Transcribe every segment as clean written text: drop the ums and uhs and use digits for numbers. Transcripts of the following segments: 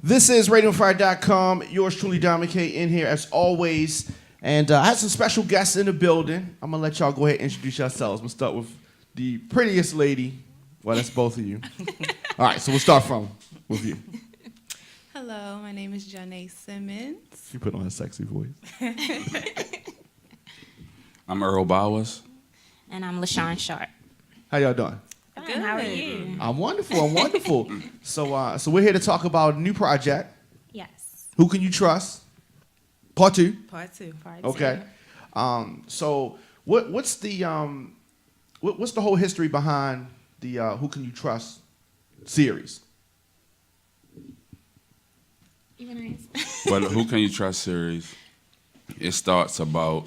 This is RadioFire.com. Yours truly, Dominic K, in here as always. And I have some special guests in the building. I'm going to let y'all go ahead and introduce yourselves. I'm going to start with the prettiest lady. Well, that's both of you. All right, so we'll start with you. Hello, my name is Janae Simmons. You put on a sexy voice. I'm Earl Bowers. And I'm LaShawn Sharp. How y'all doing? Good. How are you? I'm wonderful. So we're here to talk about a new project. Yes. Who Can You Trust? Part 2. Part two. Okay. So what's the whole history behind the Who Can You Trust series? Well, Who Can You Trust series, it starts about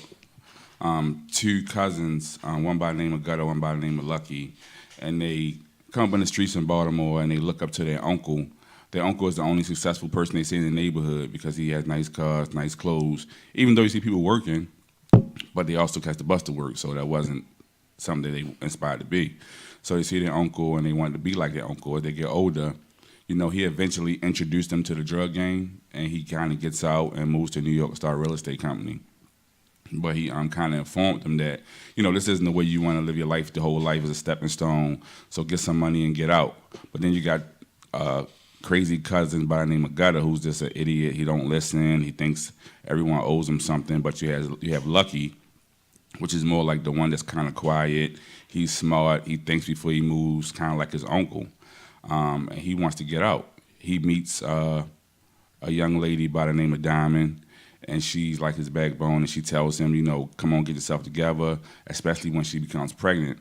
two cousins, one by the name of Gutter, one by the name of Lucky, and they come up in the streets in Baltimore and they look up to their uncle. Their uncle is the only successful person they see in the neighborhood because he has nice cars, nice clothes, even though you see people working, but they also catch the bus to work, so that wasn't something that they inspired to be. So they see their uncle and they want to be like their uncle. As they get older, you know, he eventually introduced them to the drug game, and he kind of gets out and moves to New York to start a real estate company. But he kind of informed them that, you know, this isn't the way you want to live your life. The whole life is a stepping stone, so get some money and get out. But then you got crazy cousin by the name of Gutter, who's just an idiot. He don't listen. He thinks everyone owes him something. But you have Lucky, which is more like the one that's kind of quiet. He's smart. He thinks before he moves, kind of like his uncle. And he wants to get out. He meets a young lady by the name of Diamond, and she's like his backbone, and she tells him, you know, come on, get yourself together, especially when she becomes pregnant.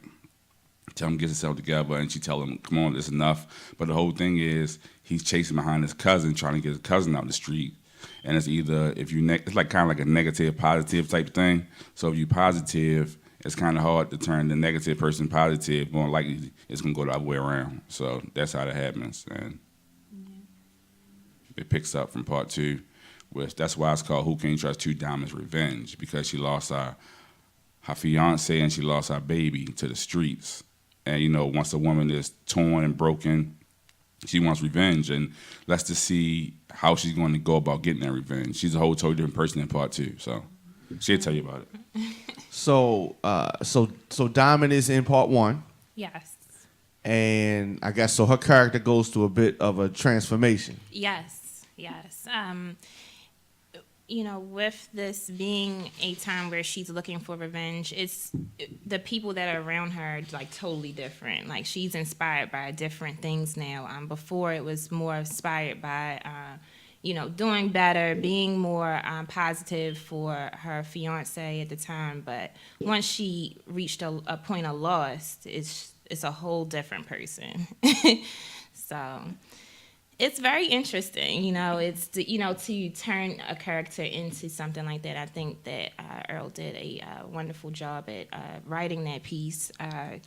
Tell him get yourself together, and she tell him, come on, it's enough. But the whole thing is he's chasing behind his cousin, trying to get his cousin out the street. And it's either, if you it's like kind of like a negative, positive type thing. So if you positive, it's kind of hard to turn the negative person positive. More likely, it's going to go the other way around. So that's how that happens. And it picks up from part 2. That's why it's called Who Can You Trust 2 Diamonds Revenge, because she lost her fiance and she lost her baby to the streets. And, you know, once a woman is torn and broken, she wants revenge. And let's just see how she's going to go about getting that revenge. She's a whole totally different person in part 2. So she'll tell you about it. So Diamond is in part 1. Yes. And I guess so her character goes through a bit of a transformation. Yes. You know, with this being a time where she's looking for revenge, it's the people that are around her like totally different. Like she's inspired by different things now. Before it was more inspired by, you know, doing better, being more positive for her fiance at the time. But once she reached a point of loss, it's a whole different person. So it's very interesting, you know. It's to turn a character into something like that. I think that Earl did a wonderful job at writing that piece,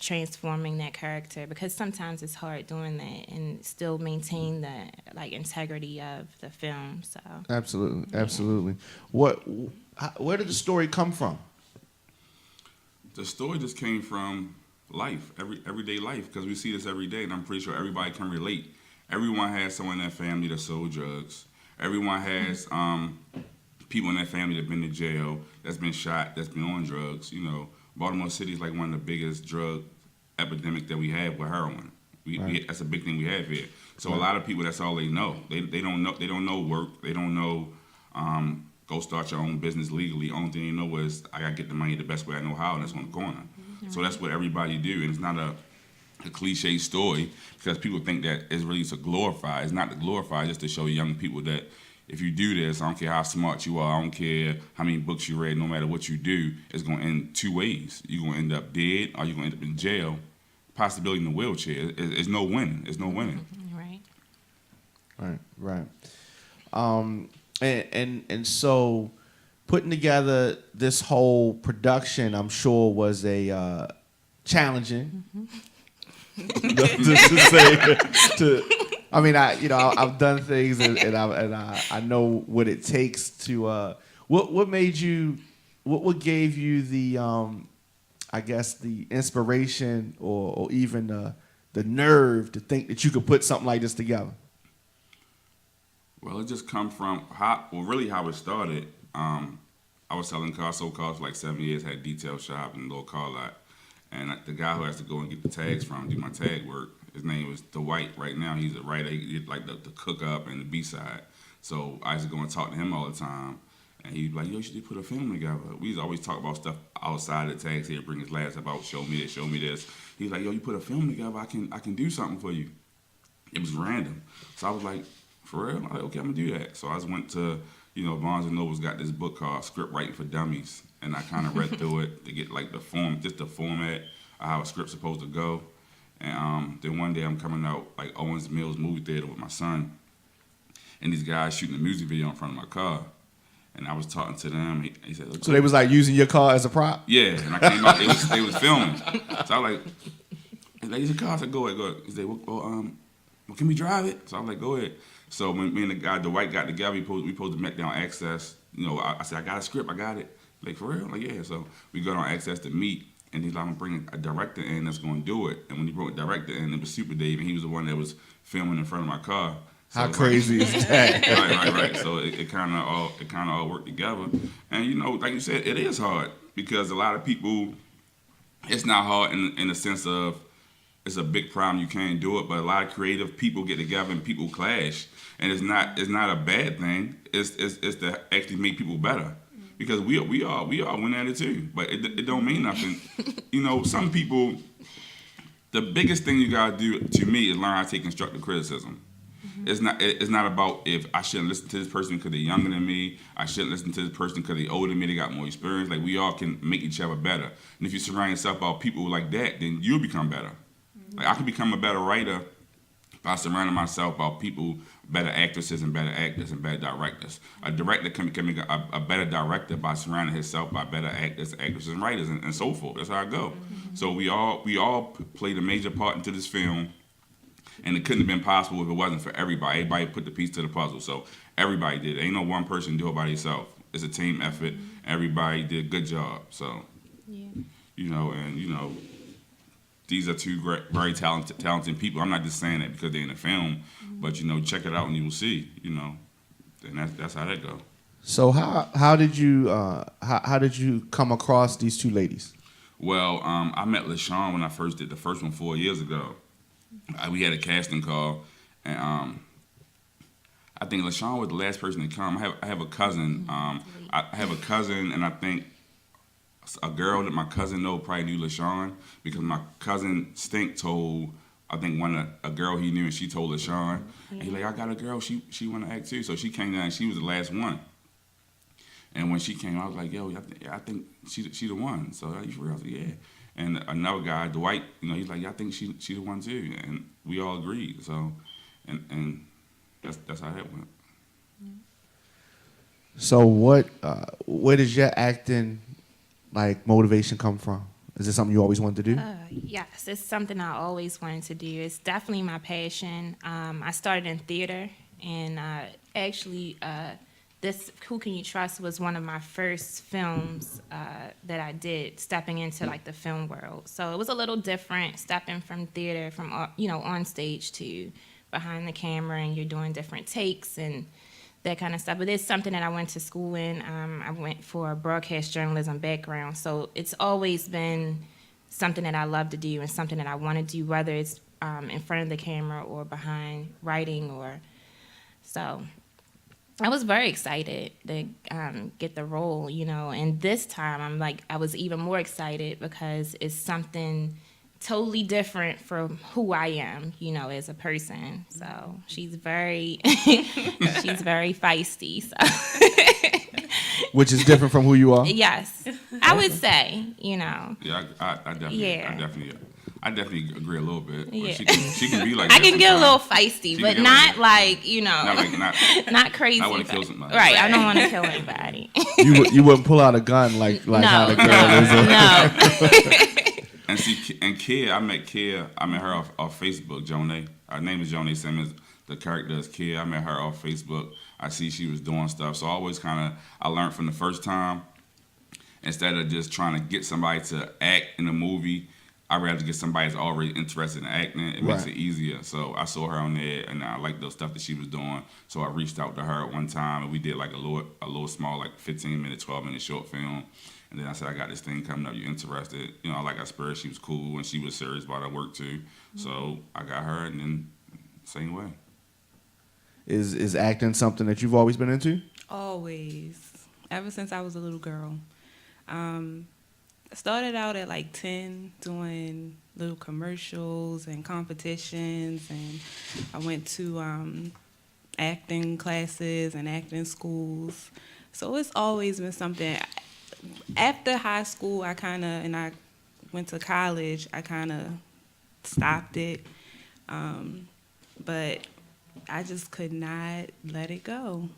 transforming that character. Because sometimes it's hard doing that and still maintain the integrity of the film. So Absolutely. Where did the story come from? The story just came from life, everyday life, because we see this every day, and I'm pretty sure everybody can relate. Everyone has someone in their family that sold drugs. Everyone has people in their family that have been to jail, that's been shot, that's been on drugs. You know, Baltimore City is like one of the biggest drug epidemic that we have with heroin. That's a big thing we have here. So a lot of people, that's all they know. They don't know work. They don't know go start your own business legally. Only thing they know is I gotta get the money the best way I know how, and that's on the corner. So that's what everybody do, and it's not a cliche story, because people think that it's really to glorify. It's not to glorify, just to show young people that if you do this, I don't care how smart you are, I don't care how many books you read, no matter what you do, it's going to end 2 ways. You're going to end up dead, or you're going to end up in jail, possibility in a wheelchair. It's no winning. There's no winning. Right. And so putting together this whole production, I'm sure, was a challenging. I've done things and I know what it takes to. What made you? What gave you the? I guess the inspiration or even the nerve to think that you could put something like this together? Well, it just come from really how it started. I was selling cars, sold cars for like 7 years, had a detail shop and a little car lot. And the guy who has to go and get the tags from, do my tag work, his name was Dwight. Right now, he's a writer. He did like the cook up and the B-side. So I used to go and talk to him all the time. And he'd be like, yo, you should put a film together. We used to always talk about stuff outside the tags. He'd bring his glass about, show me this. He's like, yo, you put a film together, I can do something for you. It was random. So I was like, for real? I'm like, okay, I'm going to do that. So I just went to, Barnes & Noble's got this book called Script Writing for Dummies. And I kind of read through it to get like the format of how a script's supposed to go. And then one day I'm coming out like Owens Mills movie theater with my son. And these guys shooting a music video in front of my car. And I was talking to them. He said, okay. So they was like using your car as a prop? Yeah, and I came out. They was filming. So I was like, "Use your car." I said, "Go ahead, go ahead." He said, "Well, can we drive it?" So I was like, "Go ahead." So when me and the guy, Dwight, got together, we supposed to make down Access. I said, "I got a script. I got it." Like, for real? Like, yeah. So we got on Access to meet, and he's like, "I'm bringing a director in that's going to do it." And when he brought a director in, it was Super Dave, and he was the one that was filming in front of my car. So how crazy is that? Right. So it kind of all worked together. And like you said, it is hard because a lot of people, it's not hard in the sense of it's a big problem, you can't do it. But a lot of creative people get together and people clash, and it's not a bad thing. It's to actually make people better because we all win at it too. But it don't mean nothing. Some people, the biggest thing you gotta do to me is learn how to take constructive criticism. It's not about if I shouldn't listen to this person because they're younger than me. I shouldn't listen to this person because they're older than me. They got more experience. Like, we all can make each other better. And if you surround yourself about people like that, then you'll become better. Like, I can become a better writer by surrounding myself about people, better actresses and better actors and better directors. A director can become a better director by surrounding himself by better actors, actresses, and writers, and so forth. That's how I go. So we all played a major part into this film. And it couldn't have been possible if it wasn't for everybody. Everybody put the piece to the puzzle. So everybody did. Ain't no one person do it by themselves. It's a team effort. Everybody did a good job. So, these are two very talented people. I'm not just saying that because they're in the film, but check it out and you will see. And that's how that goes. So how did you come across these two ladies? Well, I met LaShawn when I first did the first one 4 years ago. We had a casting call, and I think LaShawn was the last person to come. I have a cousin. I have a cousin, and I think a girl that my cousin probably knew LaShawn because my cousin Stink told, I think, a girl he knew, and she told LaShawn. And he's like, I got a girl, she want to act too. So she came down, and she was the last one. And when she came, I was like, yo, I think she the one. So are you for real? I was like, yeah. And another guy, Dwight, he's like, yeah, I think she the one too. And we all agreed. So, and that's how that went. So where does your acting motivation come from? Is it something you always wanted to do? Yes, it's something I always wanted to do. It's definitely my passion. I started in theater, and actually, this Who Can You Trust was one of my first films that I did, stepping into the film world. So it was a little different, stepping from theater, from on stage to behind the camera, and you're doing different takes and that kind of stuff. But it's something that I went to school in. I went for a broadcast journalism background, so it's always been something that I love to do and something that I want to do, whether it's in front of the camera or behind writing or so. I was very excited to get the role, and this time I was even more excited because it's something totally different from who I am, as a person. So she's very, she's very feisty. So. Which is different from who you are? Yes, I would say, Yeah, I definitely agree a little bit. Yeah. She can be like I that can get a little sometimes. feisty, She but can not get not crazy. I want to but- kill somebody. Right, I don't want to kill anybody. You wouldn't pull out a gun like how the girl is. No. And see, and Kia, I met her off Facebook, Jonay. Her name is Jonay Simmons. The character is Kia. I met her off Facebook. I see she was doing stuff. So I learned from the first time, instead of just trying to get somebody to act in a movie, I'd rather get somebody that's already interested in acting. It makes Right. it easier. So I saw her on there, and I liked the stuff that she was doing. So I reached out to her at one time, and we did like a little small, like 15-minute, 12-minute short film. And then I said, I got this thing coming up. You interested? You know, I like her spirit. She was cool, and she was serious about her work too. So I got her, and then same way. Is acting something that you've always been into? Always. Ever since I was a little girl. I started out at like 10 doing little commercials and competitions, and I went to acting classes and acting schools. So it's always been something. After high school, and I went to college, I kind of stopped it. But I just could not let it go.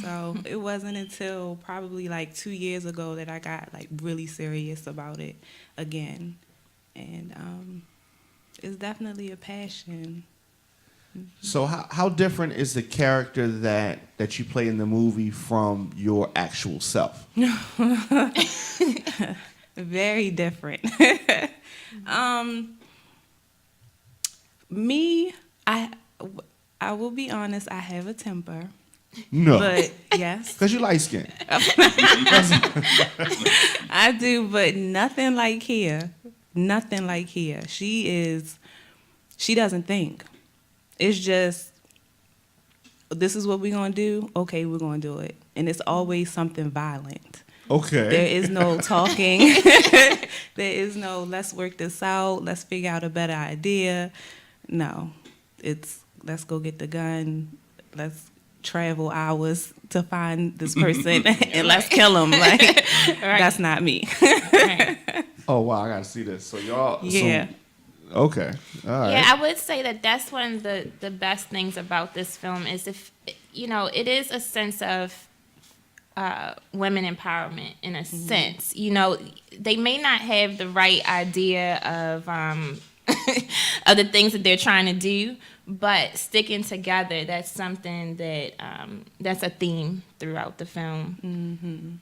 So it wasn't until probably like 2 years ago that I got like really serious about it again. And it's definitely a passion. So how different is the character that you play in the movie from your actual self? Very different. Me, I will be honest, I have a temper. No, But yes, because you light skinned. I do, but nothing like here. Nothing like here. She doesn't think. It's just, this is what we're going to do. Okay, we're going to do it. And it's always something violent. Okay. There is no talking. There is no, let's work this out. Let's figure out a better idea. No, it's, let's go get the gun. Let's travel hours to find this person and let's kill him. Like, that's not me. Oh wow, I gotta see this. So y'all. Yeah. So, okay. All right. Yeah, I would say that that's one of the best things about this film is if, you know, it is a sense of women empowerment in a sense. You know, they may not have the right idea of of the things that they're trying to do, but sticking together, that's something that that's a theme throughout the film.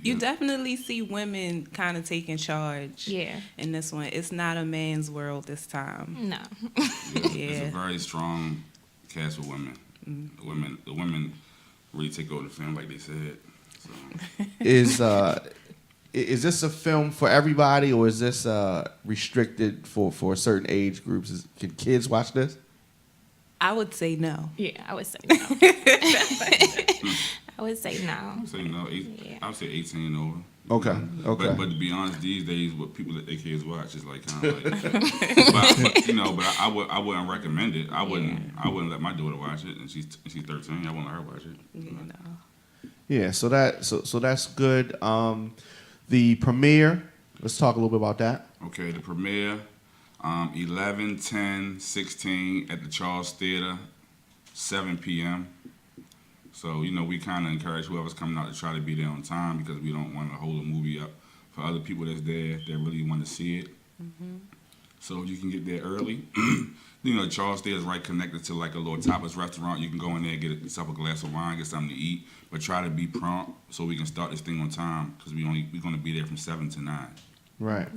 You definitely see women kind of taking charge. Yeah. In this one, it's not a man's world this time. No. It's a Yeah. very strong cast of women. The women really take over the film, like they said. So. Is this a film for everybody, or is this restricted for certain age groups? Can kids watch this? I would say no. Yeah, I would say no. I would say no. I would say no. Yeah. I would say 18 and over. Okay. Okay. But to be honest, these days, what people that their kids watch is like kind of like. but I wouldn't recommend it. I wouldn't let my daughter watch it, and she's 13. I wouldn't let her watch it. You know. Yeah. So that's good. The premiere. Let's talk a little bit about that. Okay, the premiere, 11, 10, 16 at the Charles Theater, 7 p.m. So, you know, we kind of encourage whoever's coming out to try to be there on time because we don't want to hold a movie up for other people that's there that really want to see it. So you can get there early. You know, Charles Theater is right connected to like a little tapas restaurant. You can go in there, get yourself a glass of wine, get something to eat, but try to be prompt so we can start this thing on time because we're going to be there from 7 to 9. Right.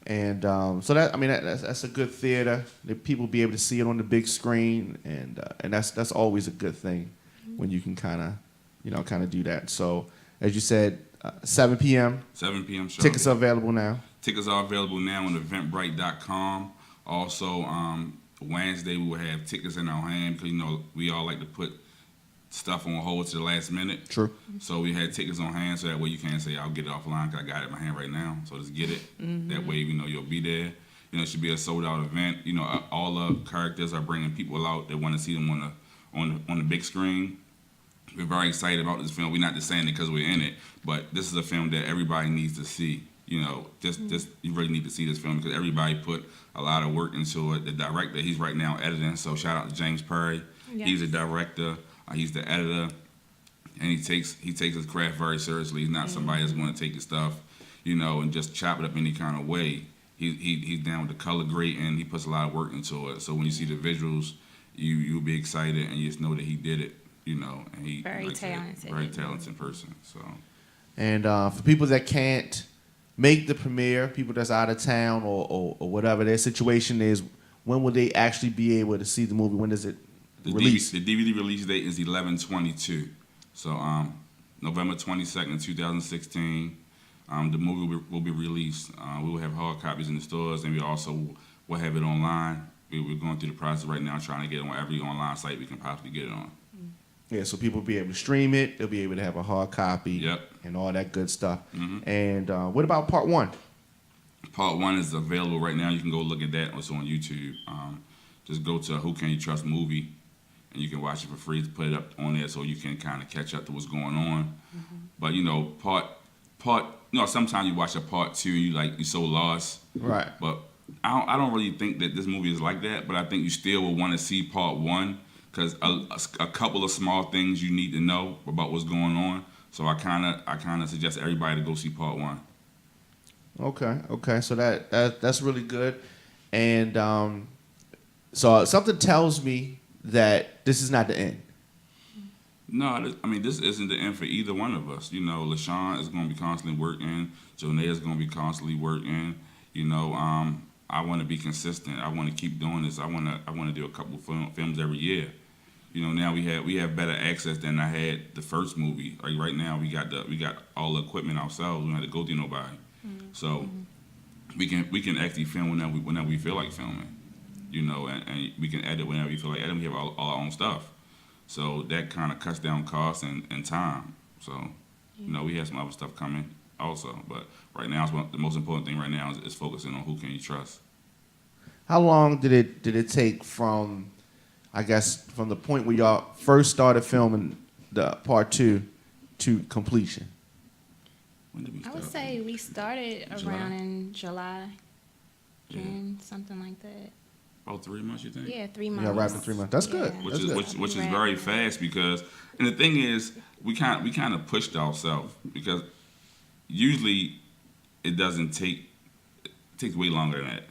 And so that's a good theater. That people be able to see it on the big screen, and that's always a good thing when you can kind of do that. So as you said, 7 p.m. 7 p.m. sharp. Tickets are available now. Tickets are available now on Eventbrite.com. Also, Wednesday we will have tickets in our hand because, you know, we all like to put stuff on hold to the last minute. True. So we had tickets on hand so that way you can't say, I'll get it offline because I got it in my hand right now. So just get it. That way, you know, you'll be there. You know, it should be a sold-out event. You know, all the characters are bringing people out that want to see them on the big screen. We're very excited about this film. We're not just saying it because we're in it, but this is a film that everybody needs to see. You know, just you really need to see this film because everybody put a lot of work into it. The director, he's right now editing, so shout out to James Perry. Yes. He's the director, he's the editor, and he takes his craft very seriously. He's not somebody that's going to take his stuff, you know, and just chop it up any kind of way. He's down with the color grade, and he puts a lot of work into it. So when you see the visuals, you'll be excited, and you just know that he did it, you know. And he Very talented. very talented person. So. And for people that can't make the premiere, people that's out of town or whatever their situation is, when will they actually be able to see the movie? When does it release? The DVD release date is 11/22. So November 22nd, 2016. The movie will be released. We will have hard copies in the stores, and we also will have it online. We're going through the process right now, trying to get it on every online site we can possibly get it on. Yeah, so people will be able to stream it. They'll be able to have a hard copy. Yep. And all that good stuff. And what about part 1? Part 1 is available right now. You can go look at that. It's on YouTube. Just go to Who Can You Trust Movie, and you can watch it for free. Put it up on there so you can kind of catch up to what's going on. But sometimes you watch a part 2 and you're so lost. Right. But I don't really think that this movie is like that. But I think you still will want to see part 1 because a couple of small things you need to know about what's going on. So I kind of suggest everybody to go see part 1. Okay. So that's really good. And so something tells me that this is not the end. No, this isn't the end for either one of us. LaShawn is going to be constantly working. Jonay is going to be constantly working. I want to be consistent. I want to keep doing this. I want to do a couple films every year. Now we have better access than I had the first movie. Like right now, we got all the equipment ourselves. We don't have to go through nobody. So we can actually film whenever we feel like filming. And we can edit whenever we feel like editing. We have all our own stuff. So that kind of cuts down costs and time. So, we have some other stuff coming also. But right now, the most important thing right now is focusing on Who Can You Trust. How long did it take from the point where y'all first started filming the part 2 to completion? When did we I start? would say we started around in July, June, something like that. About 3 months, you think? Yeah, 3 months. Yeah, right in 3 months. That's good. Which That's is good. which is very fast because, and the thing is, we kind of pushed ourselves because usually it doesn't take. It takes way longer than that.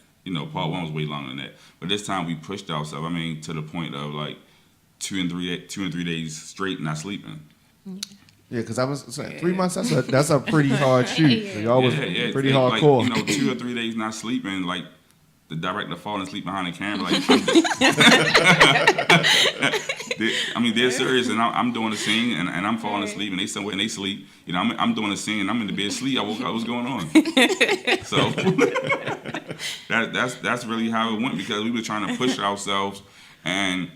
Part 1 was way longer than that, but this time we pushed ourselves. To the point of like 2 and 3 days straight not sleeping. Yeah, because I was saying 3 months. That's a pretty hard shoot. So y'all was pretty hardcore. 2 or 3 days not sleeping, like. The director falling asleep behind the camera. They're serious, and I'm doing the scene, and I'm falling asleep, and they somewhere and they sleep. I'm doing the scene, and I'm in the bed asleep. I woke up, what's going on? So that's really how it went because we were trying to push ourselves, and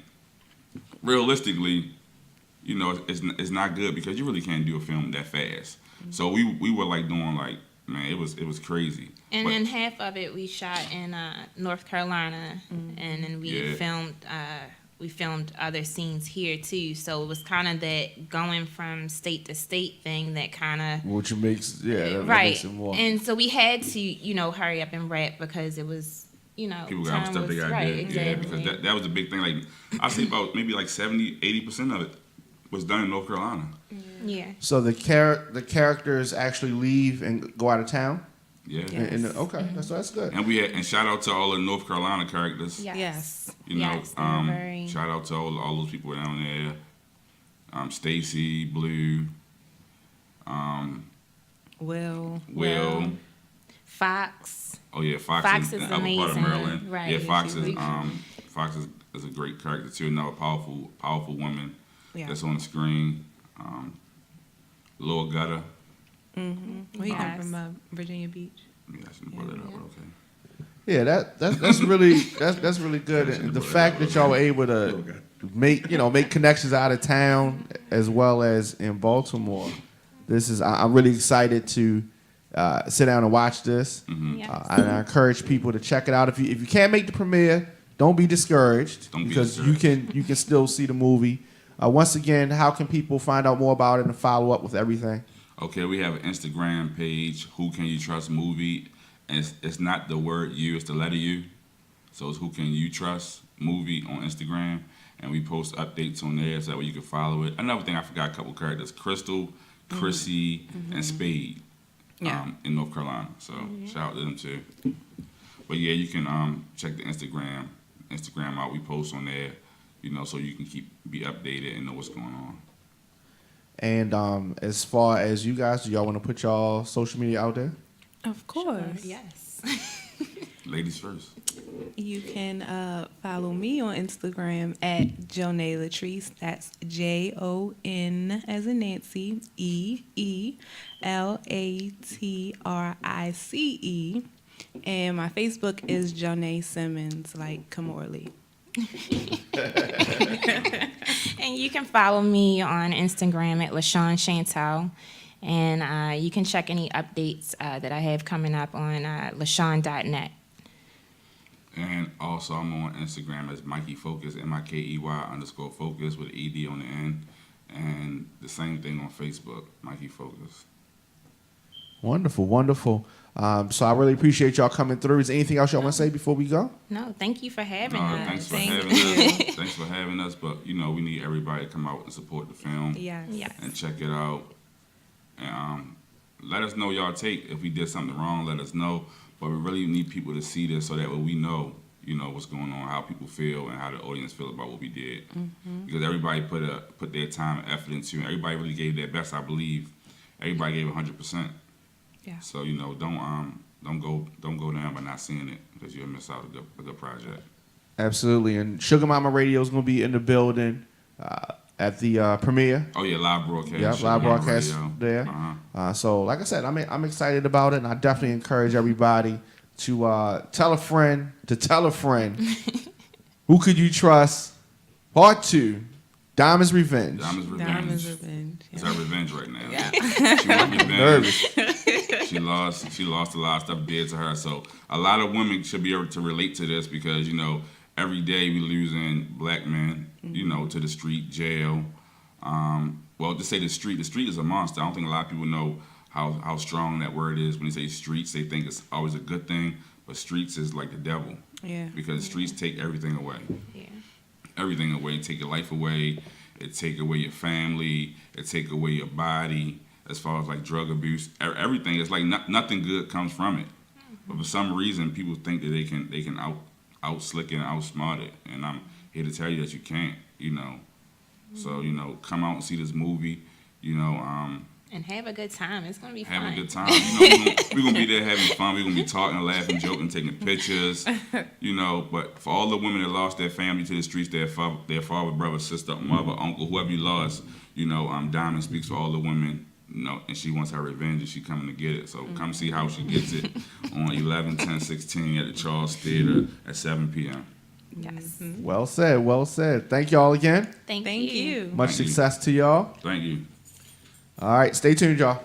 realistically, it's not good because you really can't do a film that fast. So we were doing man, it was crazy. And then half of it we shot in North Carolina, and then we filmed other scenes here too. So it was kind of that going from state to state thing that kind of which makes that right. makes it more. And so we had to hurry up and wrap because it was people got stuff they got to do. Exactly. Yeah, because that was a big thing. I say about maybe 70-80% of it was done in North Carolina. Yeah. So the characters actually leave and go out of town. Yeah. Okay, that's good. And shout out to all the North Carolina characters. Yes. Shout out to all those people down there. Stacy, Blue, Will, Fox. Oh yeah, Fox is upper amazing. part of Maryland. Right. Yeah, Fox is a great character too. Another powerful woman that's on the screen. Lil Gutter. Mm-hmm. He come from Virginia Beach. Yeah, I shouldn't have brought that up, but okay. Yeah, that's really good. And the fact that y'all were able to make connections out of town as well as in Baltimore. I'm really excited to sit down and watch this. Mm-hmm. Yes. And I encourage people to check it out. If you can't make the premiere, don't be discouraged because you can still see the movie. Once again, how can people find out more about it and follow up with everything? Okay, we have an Instagram page, Who Can You Trust Movie, and it's not the word you, it's the letter U. So it's Who Can You Trust Movie on Instagram, and we post updates on there so that way you can follow it. Another thing, I forgot a couple characters, Crystal, Chrissy, and Spade in North Carolina. So shout out to them too. But yeah, you can check the Instagram out. We post on there, so you can be updated and know what's going on. And as far as you guys, do y'all want to put y'all social media out there? Of course. Yes. Ladies first. You can follow me on Instagram at Jonay Latrice. That's JON as in Nancy, EELATRICE. And my Facebook is Jonay Simmons, like Kamorley. And you can follow me on Instagram at LaShawn Chantal. And you can check any updates that I have coming up on LaShawn.net. And also, I'm on Instagram as Mikey Focus, MIKEY_Focus with an ED on the end. And the same thing on Facebook, Mikey Focus. Wonderful, wonderful. So I really appreciate y'all coming through. Is there anything else y'all want to say before we go? No, thank you for having us. Thanks for Thank having us. Thanks for having us. But, you know, we need everybody to come out and support the film Yes. Yes. and check it out. And let us know y'all take. If we did something wrong, let us know. But we really need people to see this so that way we know, you know, what's going on, how people feel, and how the audience feel about what we did. Because everybody put their time and effort into it. Everybody really gave their best, I believe. Everybody gave 100%. Yeah. So, you know, don't go down by not seeing it, because you'll miss out a good project. Absolutely. And Sugar Mama Radio is going to be in the building at the premiere. Oh yeah, live broadcast. Yeah, Sugar live Mama broadcast Radio. there. Uh-huh. So, like I said, I'm excited about it, and I definitely encourage everybody to tell a friend to tell a friend. Who Could You Trust? Part 2, Diamond's Revenge. Diamond's Revenge. Diamond's Revenge. It's Yeah. her revenge right now. She want revenge. Nervous. She lost a lot of stuff dead to her. So a lot of women should be able to relate to this, because, you know, every day we losing black men, you know, to the street, jail. Well, to say the street is a monster. I don't think a lot of people know how strong that word is. When they say streets, they think it's always a good thing, but streets is like the devil, Yeah. because streets take everything away. Yeah. Everything away. It take your life away. It take away your family. It take away your body. As far as like drug abuse, everything. It's like nothing good comes from it. But for some reason, people think that they can out slick and outsmart it. And I'm here to tell you that you can't. You know. So, you know, come out and see this movie. You know. And have a good time. It's going to be fun. Have a good time. You know, we're gonna be there having fun. We're gonna be talking, laughing, joking, taking pictures. You know, but for all the women that lost their family to the streets, their father, brother, sister, mother, uncle, whoever you lost, you know, Diamond speaks for all the women. You know, and she wants her revenge, and she coming to get it. So come see how she gets it on 11/10/16 at the Charles Theater at 7 p.m. Yes. Well said, well said. Thank y'all again. Thank Thank you. Much Thank you. success to y'all. Thank you. All right, stay tuned, y'all.